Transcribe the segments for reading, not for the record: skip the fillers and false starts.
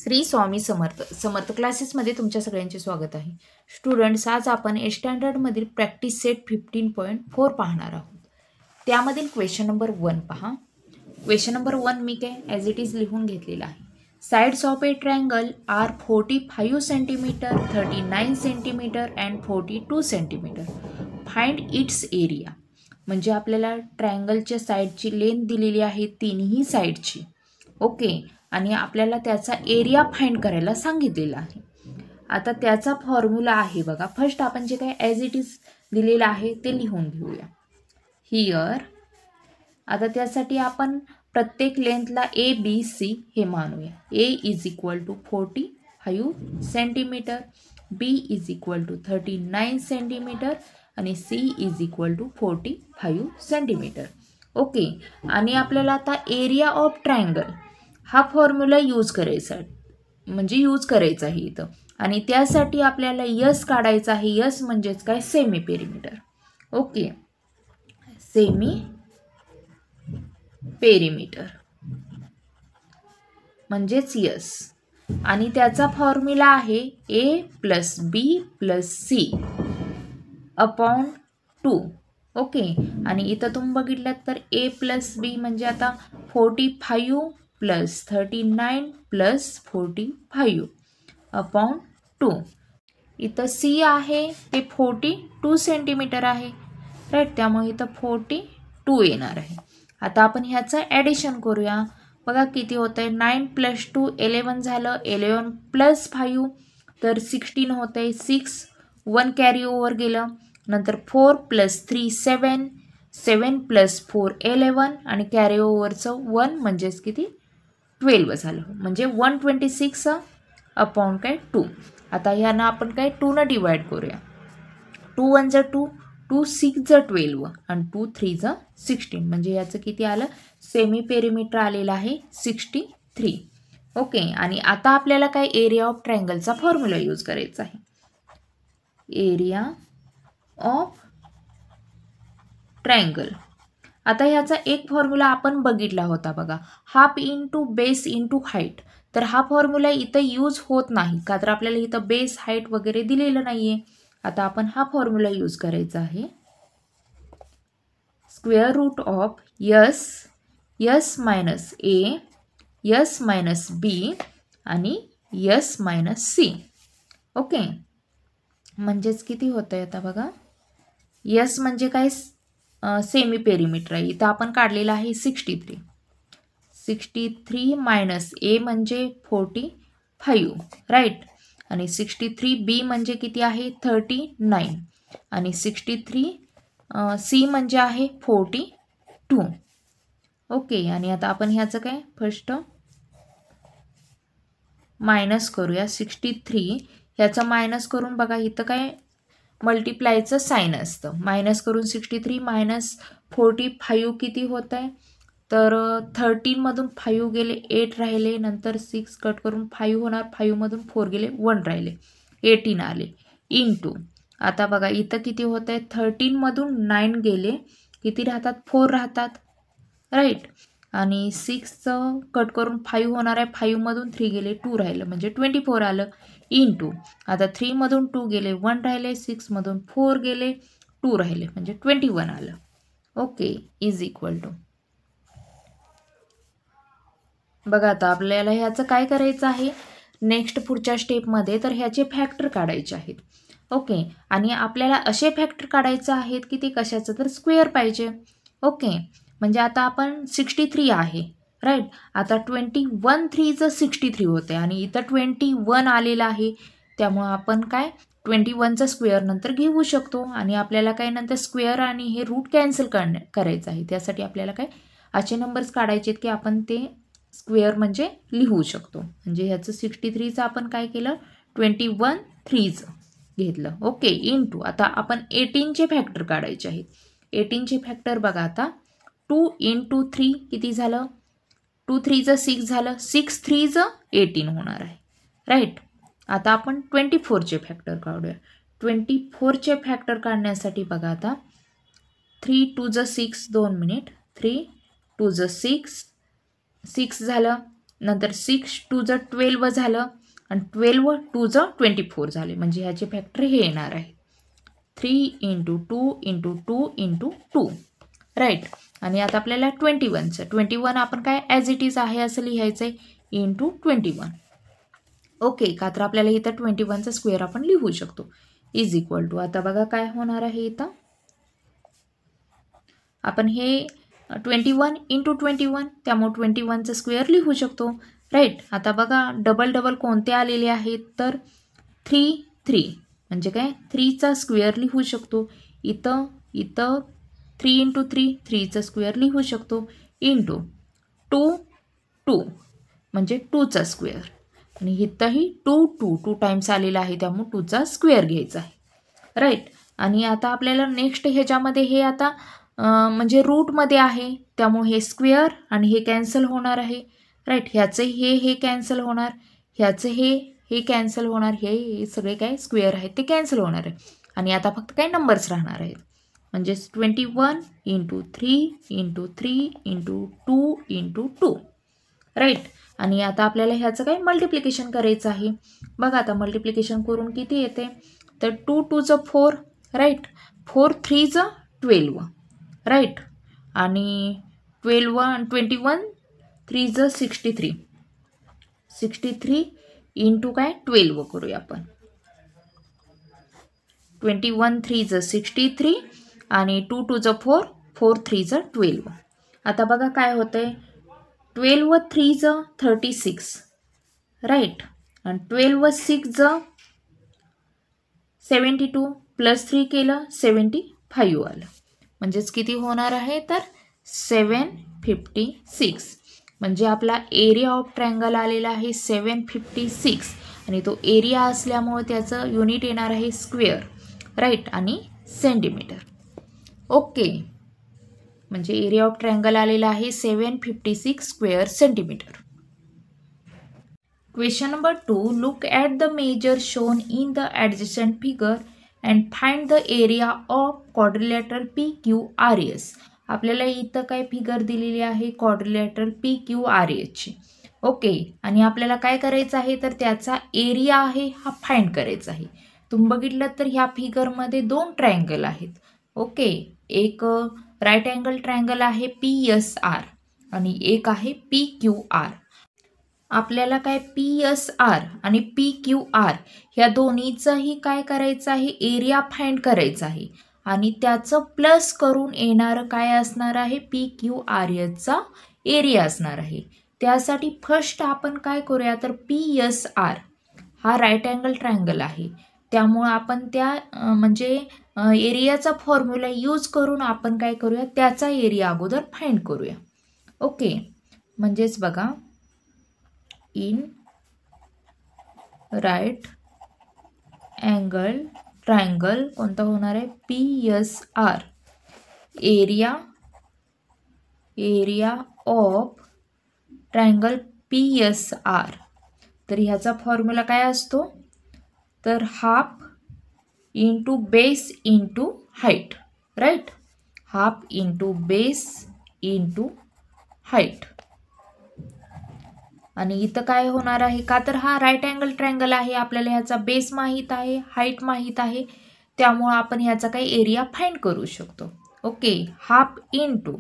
श्री स्वामी समर्थ क्लासेसमध्ये तुमच्या सगळ्यांचे स्वागत आहे. स्टुडंट्स, आज आपण ए स्टँडर्डमधील प्रॅक्टिस सेट 15.4 पाहणार आहोत. त्यामधील क्वेश्चन नंबर 1 पहा. क्वेश्चन नंबर 1 मी काय ॲज इट इज लिहून घेतलेला आहे. Sides of a triangle are 45 centimetre, 39 centimetre and 42 centimetre. Find its area. म्हणजे आपल्याला ट्रायंगलच्या साईडची लेंथ दिलेली आहे तिन्ही साईडची. ओके, आणि आपल्याला त्याचा एरिया फाइंड करायला सांगितलेला आहे. आता त्याचा फॉर्म्युला आहे बघा. फर्स्ट आपण जे काही ॲज इट इज दिलेलं आहे ते लिहून घेऊया हिअर. आता त्यासाठी आपण प्रत्येक लेंथला ए बी सी हे मानूया. A is equal to 45 centimetre, B is equal to 39 centimetre आणि C is equal to 45 centimetre. Okay, आणि आपल्याला आता एरिया ऑफ ट्रायंगल हा फॉर्म्युला यूज करायचा, म्हणजे यूज करायचा आहे इथं. आणि त्यासाठी आपल्याला यस काढायचा आहे. यस म्हणजेच काय, semi perimeter. Okay, semi perimeter म्हणजेच यस. आणि त्याचा फॉर्म्युला आहे ए प्लस बी प्लस सी अपॉन 2. ओके, आणि इथं तुम्ही बघितलं तर ए प्लस बी म्हणजे आता 45 प्लस 39 प्लस 45 अपॉन 2. इथं सी आहे ते 42 सेंटीमीटर आहे, राईट. त्यामुळे इथं 42 येणार आहे. आता आपण ह्याचं ॲडिशन करूया. बघा किती होतं आहे. 9 प्लस 2 11 झालं. 11 प्लस 5 तर 16 होतं आहे. 6 1 कॅरी ओव्हर गेलं. नंतर 4 प्लस 3 7, 7 प्लस 4 11 आणि कॅरी ओव्हरचं 1 म्हणजेच किती 12 झालं. म्हणजे 126 अपॉन काय 2. आता ह्यानं आपण काय 2 डिवाइड करूया. 2 1 जा 2, 2 6 जा 12 आणि 2 3 जा 16. म्हणजे याचं किती आलं, सेमी पेरिमीटर आलेलं आहे 63. ओके, आणि आता आपल्याला काय एरिया ऑफ ट्रायंगलचा फॉर्म्युला यूज करायचा आहे. Area of triangle. आता ह्याचा एक फॉर्म्युला आपण बघितला होता बघा, half into base into height. तर हा फॉर्म्युला इथं यूज होत नाही का, तर आपल्याला इथं बेस हाईट वगैरे दिलेलं नाही आहे. आता आपण हा फॉर्म्युला यूज करायचा आहे. Square root of S, S minus A, S minus B आणि यस मायनस सी. ओके, म्हणजेच किती होतं आहे आता बघा. यस म्हणजे काय, सेमी पेरिमीटर आहे. इथं आपण काढलेला आहे 63. 63 मायनस ए म्हणजे 45, राईट. आणि 63 बी म्हणजे किती आहे 39 आणि 63 सी म्हणजे आहे 42. ओके, आणि आता आपण ह्याचं काय फर्स्ट मायनस करूया. 63 ह्याचं मायनस करून बघा इथं काय मल्टिप्लायचं साईन असतं. मायनस करून 63 मायनस 45 किती होत आहे, तर 13मधून 5 गेले 8 राहिले. नंतर 6 कट करून 5 होणार. 5मधून 4 गेले 1 राहिले 18 आले इंटू. आता बघा इथं किती होत आहे, 13मधून 9 गेले किती राहतात 4 राहतात, राईट. आणि 6 कट करून 5 होणार आहे. 5मधून 3 गेले 2 राहिलं म्हणजे 24 आलं इंटू. आता 3मधून 2 गेले 1 राहिले. 6मधून 4 गेले 2 राहिले म्हणजे 21 आलं. Okay, is equal to. बघा आता आपल्याला ह्याचं काय करायचं आहे नेक्स्ट पुढच्या स्टेपमध्ये, तर ह्याचे फॅक्टर काढायचे आहेत. ओके, आणि आपल्याला असे फॅक्टर काढायचे आहेत की ते कशाचं, तर स्क्वेअर पाहिजे. ओके, म्हणजे आता आपण 63 आहे, राईट. आता 21 3चं 63 होते आणि इथं 21 आलेलं आहे. त्यामुळं आपण काय 21चा स्क्वेअर नंतर घेऊ शकतो. आणि आपल्याला काय नंतर स्क्वेअर आणि हे रूट कॅन्सल करायचं आहे. त्यासाठी आपल्याला काय असे नंबर्स काढायचे आहेत की आपण ते स्क्वेअर म्हणजे लिहू शकतो. म्हणजे ह्याचं 63चं आपण काय केलं 21 3चं घेतलं. Okay, into. आता आपण 18चे फॅक्टर काढायचे आहेत. 18चे फॅक्टर बघा आता 2 इंटू 3 किती झालं, 2 3चं 6 झालं. 6 3चं 18 होणार आहे, राईट. आता आपण 24चे फॅक्टर काढूया. 24चे फॅक्टर काढण्यासाठी बघा आता 3 2 6 2 मिनिट 3 2 6 6 झालं. नंतर 6 2 ज 12 झालं आणि 12 2 ज 24 झाले, म्हणजे ह्याचे फॅक्टर हे येणार आहे 3 × 2 × 2 × 2 राईट. आणि आता आपल्याला 21 आपण काय ॲज इट इज आहे असं लिहायचं आहे × 21. ओके, का तर आपल्याला इथं 21चा स्क्वेअर आपण लिहू शकतो इज इक्वल टू. आता बघा काय होणार आहे, इथं आपण हे 21 × 21 त्यामुळे 21चा स्क्वेअर लिहू शकतो राईट. आता बघा डबल कोणते आलेले आहेत, तर 3 म्हणजे काय 3चा स्क्वेअर लिहू शकतो. इथं 3 × 3 3चा स्क्वेअर लिहू शकतो इंटू 2 म्हणजे 2चा स्क्वेअर, आणि इथंही 2 टाइम्स आलेला आहे त्यामुळे 2चा स्क्वेअर घ्यायचा आहे राईट. आणि आता आपल्याला नेक्स्ट ह्याच्यामध्ये हे आता म्हणजे रूटमध्ये आहे त्यामुळे हे स्क्वेअर आणि हे कॅन्सल होणार आहे राईट. ह्याचं हे कॅन्सल होणार, ह्याचं हे कॅन्सल होणार, हे सगळे काय स्क्वेअर आहेत ते कॅन्सल होणार आहे. आणि आता फक्त काय नंबर्स राहणार आहेत, म्हणजे 21 × 3 × 3 × 2 × 2 राईट. आणि आता आपल्याला ह्याचं काय मल्टिप्लिकेशन करायचं आहे. बघा आता मल्टिप्लिकेशन करून किती येते, तर 2 2 ज 4 राईट, 4 3 ज 12 राईट, आणि 21 3 ज 63 इंटू काय 12 करूया आपण. 21 3 ज 63 आणि 2 2 ज 4 4 3 ज 12. आता बघा काय होतंय, 12 3 ज 36 राईट, आणि 12 6 ज 72 प्लस 3 केलं 75 आलं, म्हणजेच किती होणार आहे तर 756. म्हणजे आपला एरिया ऑफ ट्रायंगल आलेला आहे 756, आणि तो एरिया असल्यामुळे त्याचं युनिट येणार आहे स्क्वेअर राईट आणि सेंटीमीटर. ओके, म्हणजे एरिया ऑफ ट्रायंगल आलेला आहे 756 square centimetre. Question number 2, look at the measure shown in the adjacent figure and find the area of quadrilateral PQRS. आपल्याला इथं काय फिगर दिलेली आहे क्वाड्रिलॅटरल PQRS. ओके, आणि आपल्याला काय करायचं आहे तर त्याचा एरिया आहे हा फाइंड करायचा आहे. तुम्ही बघितलं तर ह्या फिगरमध्ये 2 ट्रायंगल आहेत. ओके, एक राईट अँगल ट्रायंगल आहे PSR आणि एक आहे PQR. आपल्याला काय PSR आणि PQR ह्या दोन्हीचाही काय करायचं आहे एरिया फाइंड करायचा आहे, आणि त्याचं प्लस करून येणारं काय असणार आहे PQRSचा एरिया असणार आहे. त्यासाठी फर्स्ट आपण काय करूया तर PSR हा राईट अँगल ट्रायंगल आहे त्यामुळं आपण त्या म्हणजे एरियाचा फॉर्म्युला यूज करून आपण काय करूया त्याचा एरिया अगोदर फाइंड करूया. ओके, म्हणजेच बघा इन राईट अँगल ट्रायंगल कोणता होणार आहे PSR area of triangle PSR. तर ह्याचा फॉर्म्युला काय असतो तर half into base into height right, half into base into height. आणि इथं काय होणार आहे का तर हा राईट अँगल ट्रायंगल आहे, आपल्याला ह्याचा बेस माहीत आहे हाईट माहीत आहे त्यामुळं आपण ह्याचा काही एरिया फाइंड करू शकतो. ओके, हाफ इंटू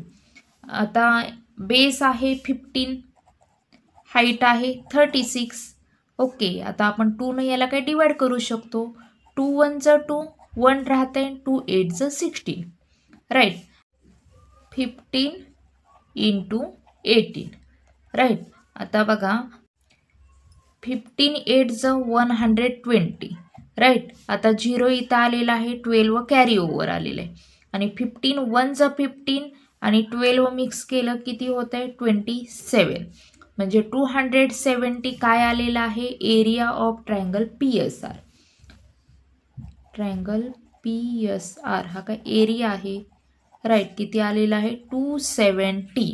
आता बेस आहे 15 हाईट आहे 36. ओके, आता आपण 2 ने याला काही डिवाइड करू शकतो. 2 1 ज 2 1 राहते, 2 8 ज 16 राईट, 15 इंटू 18 राईट. आता बघा 15 8 ज 120 राईट. आता 0 इथं आलेला आहे, 12 कॅरी ओव्हर आलेलं आहे, आणि 15 1 ज 15 आणि 12 मिक्स केलं किती होतं आहे 27, म्हणजे 270 काय आलेला आहे area of triangle PSR. Triangle PSR हा काय एरिया आहे राईट, किती आलेला आहे 270,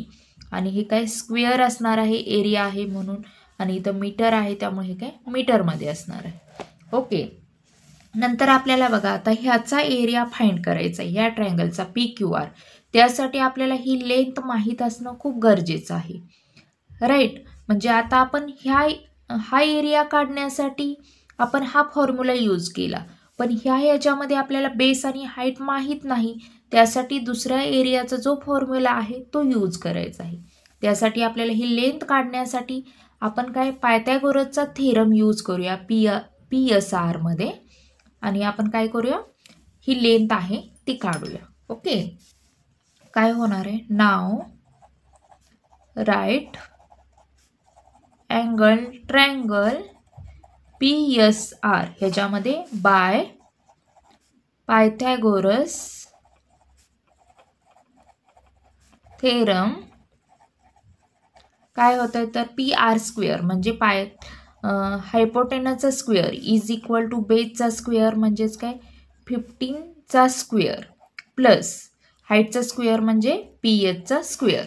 आणि हे काय स्क्वेअर असणार आहे एरिया आहे म्हणून, आणि इथं मीटर आहे त्यामुळे हे काय मीटरमध्ये असणार आहे. ओके, नंतर आपल्याला बघा आता ह्याचा एरिया फाइंड करायचा आहे ह्या ट्रायंगलचा PQR. त्यासाठी आपल्याला ही लेंथ माहीत असणं खूप गरजेचं आहे राईट. म्हणजे आता आपण हा एरिया काढण्यासाठी आपण हा फॉर्म्युला यूज केला, पण ह्याच्यामध्ये आपल्याला बेस आणि हाईट माहीत नाही, त्यासाठी दुसऱ्या एरियाचा जो फॉर्म्युला आहे तो यूज करायचा आहे. त्यासाठी आपल्याला ही लेंथ काढण्यासाठी आपण काय पायथागोरसचा थेरम यूज करूया PSR मध्ये, आणि आपण काय करूया, ही लेंथ आहे ती काढूया. ओके, काय होणार आहे, नाव राईट अँगल ट्रायंगल PSR ह्याच्यामध्ये बाय पायथागोरस थेरम काय होतं तर PR² म्हणजे हायपोटेनसचा स्क्वेअर इज इक्वल टू बेसचा स्क्वेअर म्हणजेच काय 15चा स्क्वेअर प्लस हाईटचा स्क्वेअर म्हणजे PHचा स्क्वेअर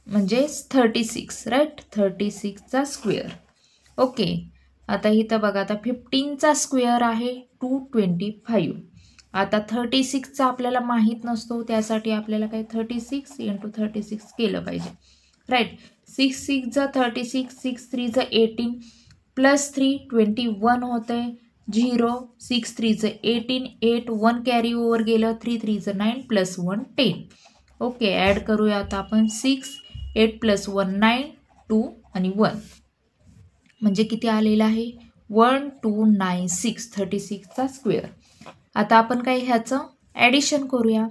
म्हणजे 36, राईट, 36चा स्क्वेअर. ओके, आता इथं बघा, आता 15चा स्क्वेअर आहे 225. आता 36चा आपल्याला माहीत नसतो, त्यासाठी आपल्याला काय 36 × 36 केलं पाहिजे, राईट. 6 6 जा 36, 6 3 जा 18 प्लस 3 21 होते 0, 6 3 जा 18, 8 1 कॅरी ओव्हर गेलं, 3 3 जा 9 प्लस 1 10. ओके, ॲड करूया आता आपण 6 8 प्लस 1 9 2 आणि 1 म्हणजे किती आलेलं आहे 1296, 36चा स्क्वेअर. आता आपण काय ह्याचं ॲडिशन करूया.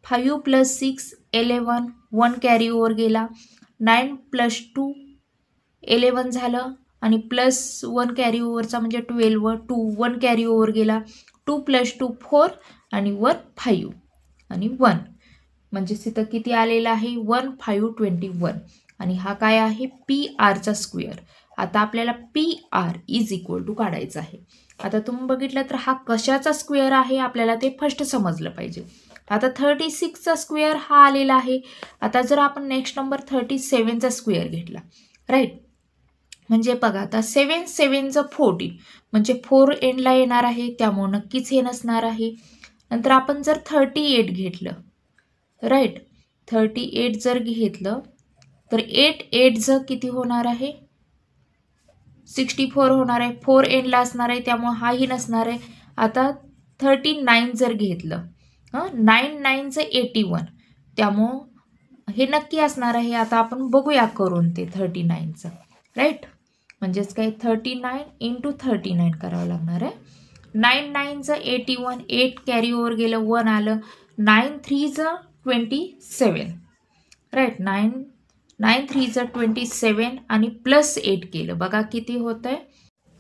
5 प्लस 6 11, 1 कॅरी ओव्हर गेला, 9 प्लस 2 11 झालं, आणि प्लस 1 कॅरी ओव्हरचा म्हणजे 12, 2 1 कॅरी ओव्हर गेला, 2 प्लस 2 4 आणि 1 5 आणि 1 म्हणजे तिथं किती आलेलं आहे 1521, आणि हा काय आहे PRचा स्क्वेअर. आता आपल्याला PR इज इक्वल टू काढायचं आहे. आता तुम्ही बघितलं तर हा कशाचा स्क्वेअर आहे आपल्याला ते फर्स्ट समजलं पाहिजे. आता 36चा स्क्वेअर हा आलेला आहे. आता जर आपण नेक्स्ट नंबर 37चा स्क्वेअर घेतला, राईट, म्हणजे बघा आता 7 7 जा 14 म्हणजे 4 एंडला येणार आहे, त्यामुळे नक्कीच हे नसणार आहे. नंतर आपण जर 38 घेतलं, राईट, 38 जर घेतलं तर 8 8 जर किती होणार आहे 64 होणार आहे, 4 एंडला असणार आहे, त्यामुळे हाही नसणार आहे. आता 39 जर घेतलं, 9 9 जर 81, त्यामुळं हे नक्की असणार आहे. आता आपण बघूया करून ते 39चं, राईट, म्हणजेच काय 39 × 39 करावं लागणार आहे. 9 9 जर 81, 8 कॅरी ओव्हर गेलं, 1 आलं, 9 3 जर 27, राईट, 9 3 जर 27 आणि प्लस 8 केलं, बघा किती होतं आहे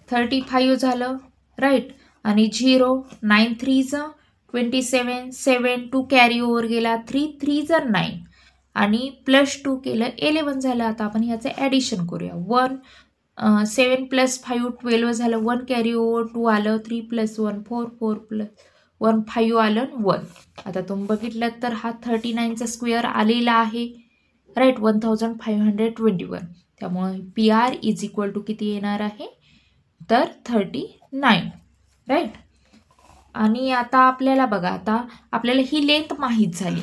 35 झालं, राईट, आणि 0 9 3 जर 27 7 2 कॅरी ओव्हर गेला, 3 3 जर 9 आणि प्लस 2 केलं 11 झालं. आता आपण ह्याचं ॲडिशन करूया. 7 प्लस 5 12 झालं, 1 कॅरी ओव्हर 2 आलं, 3 प्लस 1 4 4 प्लस 1 5 आलं, 1. आता तुम्ही बघितलं तर हा 39चा स्क्वेअर आलेला आहे, राईट, 1521. त्यामुळे PR इज इक्वल टू किती येणार आहे तर 39, राईट. आणि आता आपल्याला बघा, आता आपल्याला ही लेंथ माहीत झाली,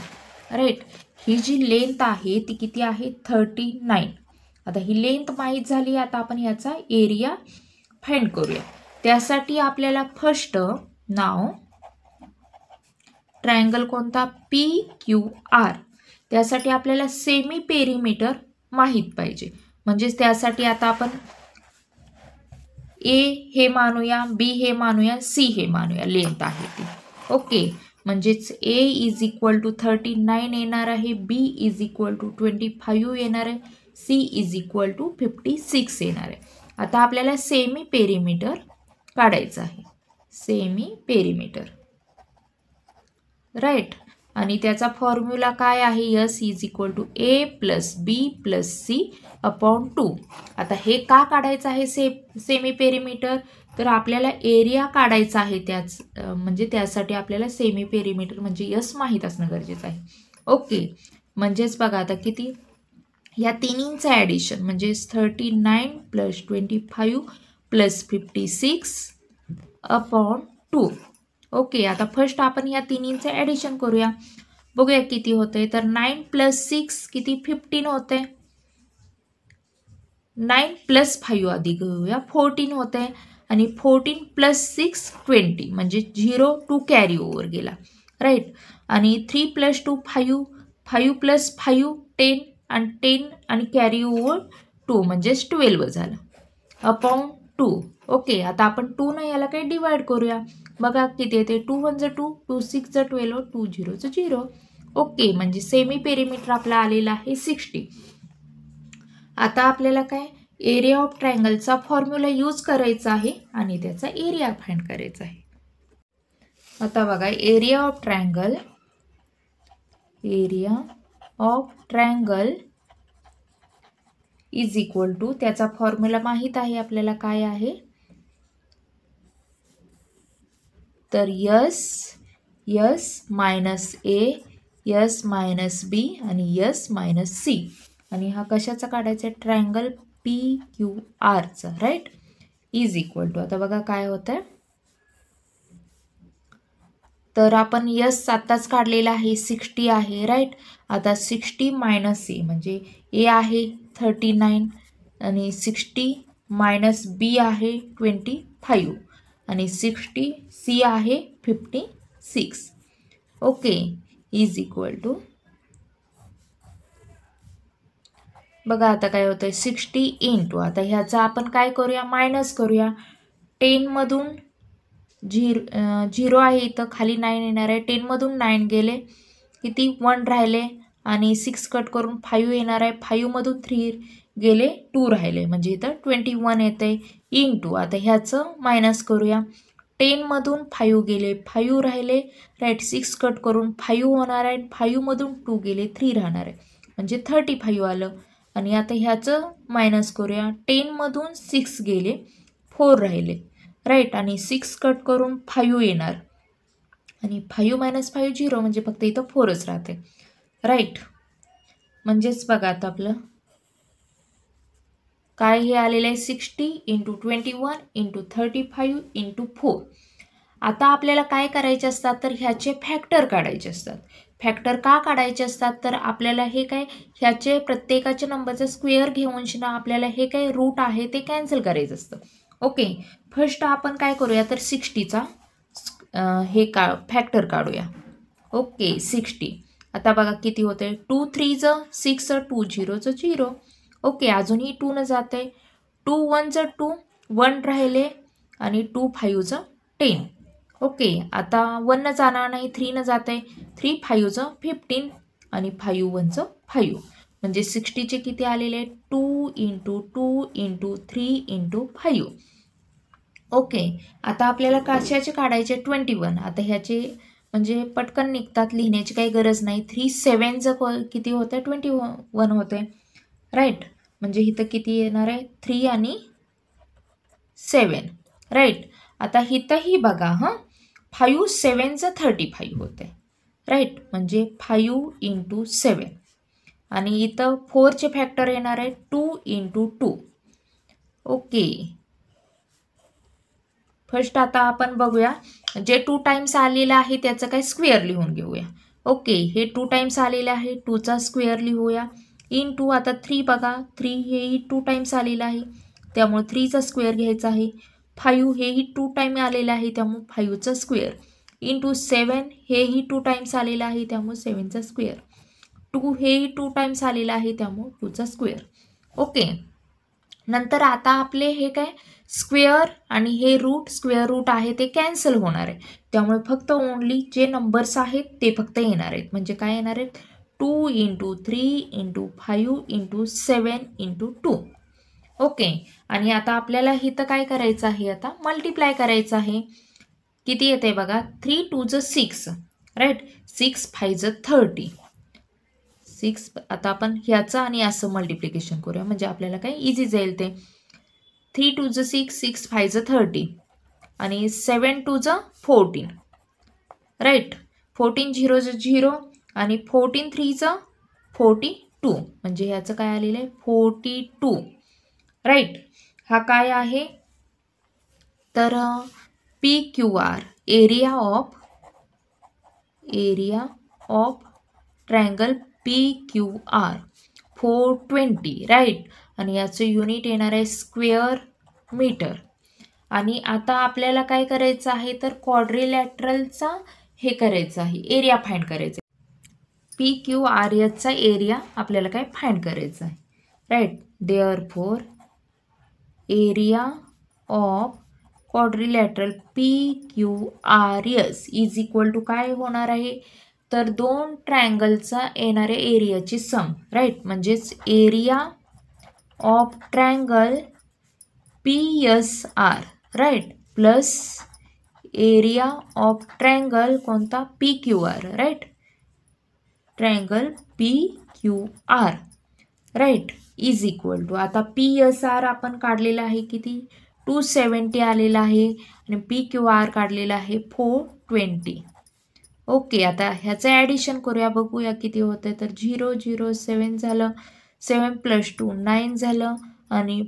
राईट, ही जी लेंथ आहे ती किती आहे 39. आता ही लेंथ माहीत झाली. आता आपण याचा एरिया फाइंड करूया. त्यासाठी आपल्याला फर्स्ट नाव ट्रायंगल कोणता PQR, त्यासाठी आपल्याला सेमी पेरिमीटर माहीत पाहिजे. म्हणजेच त्यासाठी आता आपण A हे मानूया, B हे मानूया, C हे मानूया, लेंथ आहे ती. ओके, म्हणजेच A इज इक्वल टू 39 येणार आहे, B इज इक्वल टू 25 येणार आहे, C इज इक्वल टू 56 येणार आहे. आता आपल्याला सेमी पेरिमीटर काढायचं आहे, सेमी पेरिमीटर, राईट, आणि त्याचा फॉर्म्युला काय आहे S is equal to A plus B plus C upon 2. आता हे का काढायचं आहे सेमी पेरिमीटर, तर आपल्याला एरिया काढायचा आहे त्याच, म्हणजे त्यासाठी आपल्याला सेमी पेरिमीटर म्हणजे S माहीत असणं गरजेचं आहे. ओके, म्हणजेच बघा आता किती या तिन्हींचं ॲडिशन म्हणजे 39 प्लस 25 प्लस 56 अपॉन 2. ओके, आता फर्स्ट आपण या तिन्हींचं ॲडिशन करूया, बघूया किती होतंय. तर 9 प्लस 6 किती 15 होते, 9 + 5 आधी घेऊया, 14 होत आहे आणि 14 + 6 20 म्हणजे 0 2 कॅरी ओव्हर गेला, राईट. आणि 3 + 2 5, 5 + 5 10 आणि 10 आणि कॅरी ओव्हर 2 म्हणजेच 12 झालं अपॉन 2. ओके, आता आपण 2 न याला काही डिवाइड करूया. बघा किती येते, 2 1 = 2, 2 6 = 12, 2 0 = 0. ओके, म्हणजे सेमी पेरिमीटर आपला आलेला आहे 60. आता आपल्याला काय एरिया ऑफ ट्रायंगलचा फॉर्म्युला यूज करायचा आहे आणि त्याचा एरिया फाइंड करायचा आहे. आता बघा area of triangle is equal to, त्याचा फॉर्म्युला माहित आहे आपल्याला काय आहे, तर S - A, S - B आणि S - C. आणि हा कशाचा काढायचा आहे, ट्रायंगल PQRचा, राईट. इज इक्वल टू, आता बघा काय होत आहे, तर आपण S आत्ताच काढलेला आहे 60 आहे, राईट. आता 60 - A म्हणजे A आहे 39 आणि 60 - B आहे 25 आणि 60 C आहे 56. ओके, इज इक्वल टू, बघा आता काय होतं आहे 60 इंटू, आता ह्याचा आपण काय करूया, मायनस करूया. 10 मधून 0 आहे इथं खाली 9 येणार आहे, 10 मधून 9 गेले, किती 1 राहिले आणि 6 कट करून 5 येणार आहे, 5 मधून 3 गेले, 2 राहिले म्हणजे इथं 21 येते इंटू, आता ह्याचं मायनस करूया. 10 मधून 5 गेले, 5 राहिले, राईट. 6 कट करून 5 होणार आहे, 5 मधून 2 गेले, 3 राहणार आहे म्हणजे 35 आलं. आणि आता ह्याचं मायनस करूया. 10 मधून 6 गेले, 4 राहिले, राईट. आणि 6 कट करून 5 येणार आणि 5 - 5 0 म्हणजे फक्त इथं 4च राहते, राईट. म्हणजेच बघा आता आपलं काय हे आलेलं आहे 60 × 21 × 35 × 4. आता आपल्याला काय करायचे असतात, तर ह्याचे फॅक्टर काढायचे असतात. फॅक्टर का काढायचे असतात, तर आपल्याला हे काय ह्याचे प्रत्येकाच्या नंबरचा स्क्वेअर घेऊन आपल्याला हे काय रूट आहे ते कॅन्सल करायचं असतं. ओके, फर्स्ट आपण काय करूया, तर 60चा हे फॅक्टर काढूया. ओके, 60. आता बघा किती होते, 2 3 = 6, 2 0 = 0. ओके, अजूनही 2 न जाते, 2 1 = 2, 1 राहिले आणि 2 5 = 10. ओके, आता 1 न जाणार नाही, 3 न जाते, 3 5 = 15 आणि 5 1 = 5 म्हणजे 60चे किती आलेले, 2 × 2 × 3 × 5. ओके, आता आपल्याला कशाचे काढायचे 21. आता ह्याचे म्हणजे पटकन निघतात, लिहिण्याची काही गरज नाही. 3 7 किती होते, 21 होते, राईट. म्हणजे इथं किती येणार आहे, 3 आणि 7, राईट. आता इथंही बघा 5 7 = 35 होते, राईट. म्हणजे 5 × 7 आणि इथं 4चे फॅक्टर येणार आहे 2 × 2. ओके, फर्स्ट आता आपण बघूया, जे 2 टाइम्स आलेलं आहे त्याचं काय स्क्वेअर लिहून घेऊया. ओके, हे 2 टाइम्स आलेलं आहे, 2चा स्क्वेअर लिहूया. इंटू आता 3 बघा, 3 हेही 2 टाइम्स आलेलं आहे त्यामुळे 3चा स्क्वेअर घ्यायचा आहे. 5 हेही 2 टाइम आलेलं आहे त्यामुळे 5चा स्क्वेअर. इंटू 7 हेही 2 टाइम्स आलेलं आहे त्यामुळे 7चा स्क्वेअर. 2 हेही 2 टाइम्स आलेलं आहे त्यामुळे 2चा स्क्वेअर. ओके, नंतर आता आपले हे काय स्क्वेअर आणि हे रूट, स्क्वेअर रूट आहे ते कॅन्सल होणार आहे त्यामुळे फक्त ओनली जे नंबर्स आहेत ते फक्त येणार आहेत. म्हणजे काय येणार आहेत, 2 × 3 × 5 × 7 × 2. ओके, आणि आता आपल्याला इथं काय करायचं आहे, आता मल्टिप्लाय करायचं आहे. किती येते बघा, 3 2 = 6, राईट. 6 5 = 30. 6 आता आपण ह्याचं आणि असं मल्टिप्लिकेशन करूया म्हणजे आपल्याला काय इझी जाईल ते. 3 2 = 6, 6 5 = 30 आणि 7 2 = 14, राईट. 14 0 = 0 आणि 14 3 = 42 म्हणजे ह्याचं काय आलेलं आहे 42, राईट. हा काय आहे, तर PQR area of triangle PQR 420, right. आणि याचं युनिट येणार आहे स्क्वेअर मीटर. आणि आता आपल्याला काय करायचं आहे तर क्वाड्रिलॅटरलचा हे करायचं आहे, एरिया फाइंड करायचा आहे. PQRS चा एरिया आपल्याला काय फाइंड करायचा आहे, right. Therefore area of quadrilateral PQRS is equal to काय होणार आहे तर दोन ट्रायंगलचा येणाऱ्या एरियाची सम, राईट. म्हणजेच area of triangle PSR, right, plus area of triangle कोणता PQR, right. Triangle PQR, right, is equal to आता PSR आपण काढलेला आहे किती 270 आलेला आहे आणि PQR काढलेला आहे 420. ओके, आता ह्याचं ॲडिशन करूया, बघूया किती होतं तर 0 0 7 झालं, 7 + 2 9 झालं आणि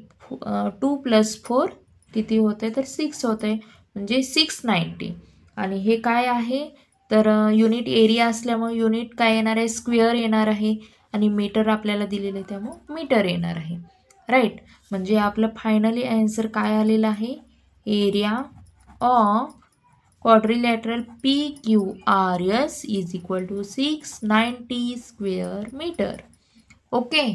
2 + 4 किती होते तर 6 होते, म्हणजे 690. आणि हे काय आहे तर युनिट एरिया असल्यामुळे युनिट काय येणार आहे स्क्वेअर येणार आहे आणि मीटर आपल्याला दिलेलं आहे त्यामुळे मीटर येणार आहे, राईट. म्हणजे आपलं फायनली आन्सर काय आलेलं आहे area of quadrilateral PQRS is equal to 690 square metre. Okay.